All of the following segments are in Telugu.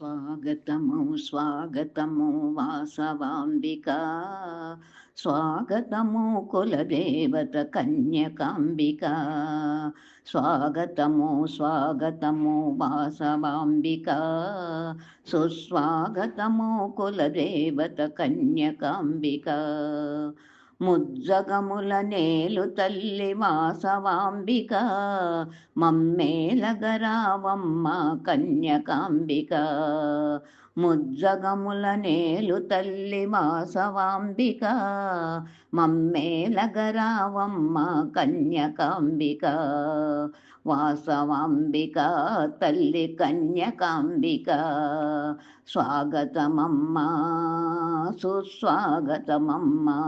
స్వాగతము స్వాగతము వాసవాంబికా, స్వాగతము కులదేవత కన్యకాంబికా. స్వాగతము స్వాగతము వాసవాంబికా, సుస్వాగతము కులదేవత కన్యకాంబికా. ముజ్జగముల నేలు తల్లి వాసవాంబిక, మమ్మేలగరావమ్మ కన్యకాంబిక. ముజ్జగముల నేలు తల్లి వాసవాంబిక, మమ్మేలగరావమ్మ కన్యకాంబిక. వాసవాంబిక తల్లి కన్యకాంబిక, స్వాగతమమ్మా సుస్వాగతమమ్మా.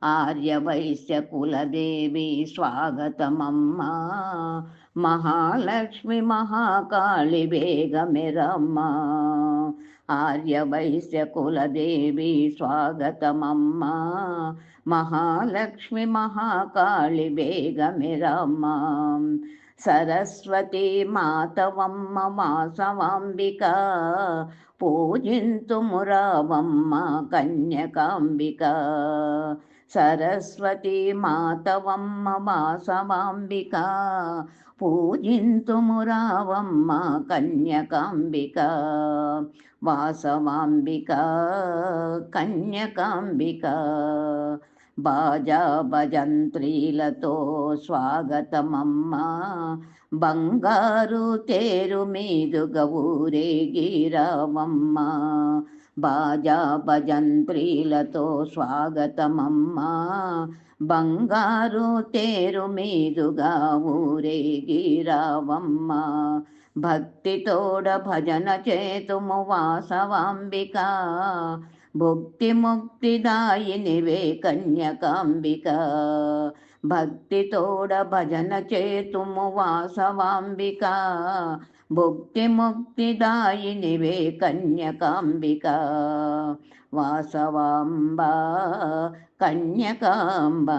ఆర్యవైశ్య కులదేవి స్వాగతమమ్మా, మహాలక్ష్మి మహాకాళి వేగమెరమ్మా. ఆర్యవైశ్య కులదేవి స్వాగతమమ్మా, మహాలక్ష్మి మహాకాళి వేగమెరమ్మా. సరస్వతి మాతవమ్మ వాసవాంబిక, పూజింతుమురావమ్మ కన్యకాంబిక. సరస్వతి మాతవమ్మ వాసవాంబిక, పూజింతుమురావమ్మ కన్యకాంబిక. వాసవాంబిక కన్యకాంబిక. బాజా భజంత్రీలతో స్వాగతమమ్మా, బంగారు తేరు మీదుగా ఊరేగిరావమ్మా. బాజా భజంత్రీలతో స్వాగతమమ్మా, బంగారు తేరు మీదుగా ఊరేగిరావమ్మా. భక్తితోడ భజన చేతుము వాసవాంబిక, భుక్తి ముక్తిదాయినివే కన్యకాంబిక. భక్తితోడ భజన చేతుము వాసవాంబిక, భుక్తి ముక్తిదాయినివే కన్యకాంబిక. వాసవాంబ కన్యకాంబ.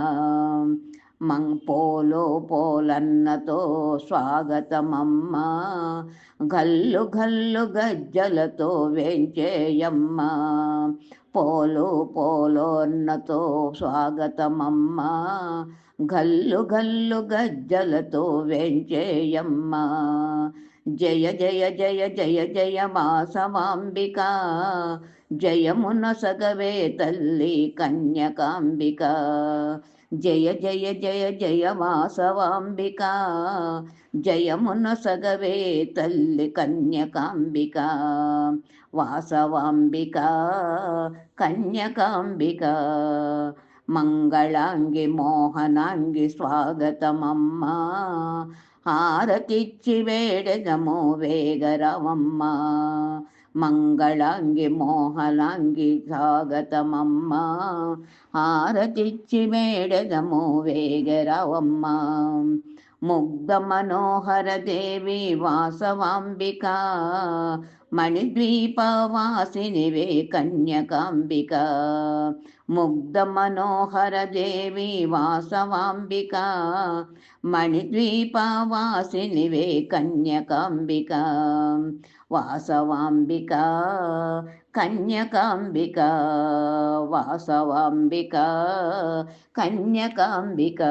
పోలో పోలన్నతో స్వాగతమమ్మా, గల్లు గల్లు గజ్జలతో వేంచేయమ్మా. పోలో పోలోన్నతో స్వాగతమమ్మా, గల్లు గల్లు గజ్జలతో వేంచేయమ్మా. జయ జయ జయ జయ జయ వాసవాంబిక, జయమున సగవే తల్లి కన్యకాంబిక. జయ జయ జయ జయ వాసవాంబిక, జయమున సగవే తల్లి కన్యకాంబిక. వాసవాంబిక కన్యకాంబిక. మంగళాంగి మోహనాంగి స్వాగతమమ్మా, హారతిచ్చి వేడెదము వేగరవమ్మా. మంగళాంగి మోహనాంగి స్వాగతమమ్మా, హారతిచ్చి వేడెదము వేగరవమ్మా. ముగ్ధ మనోహర దేవి వాసవాంబిక, మణిద్వీపవాసినివే కన్యకాంబిక. ముగ్ధ మనోహర దేవి వాసవాంబిక, మణిద్వీపవాసినివే కన్యకాంబిక. వాసవాంబిక కన్యకాంబిక. వాసవాంబిక కన్యకాంబిక.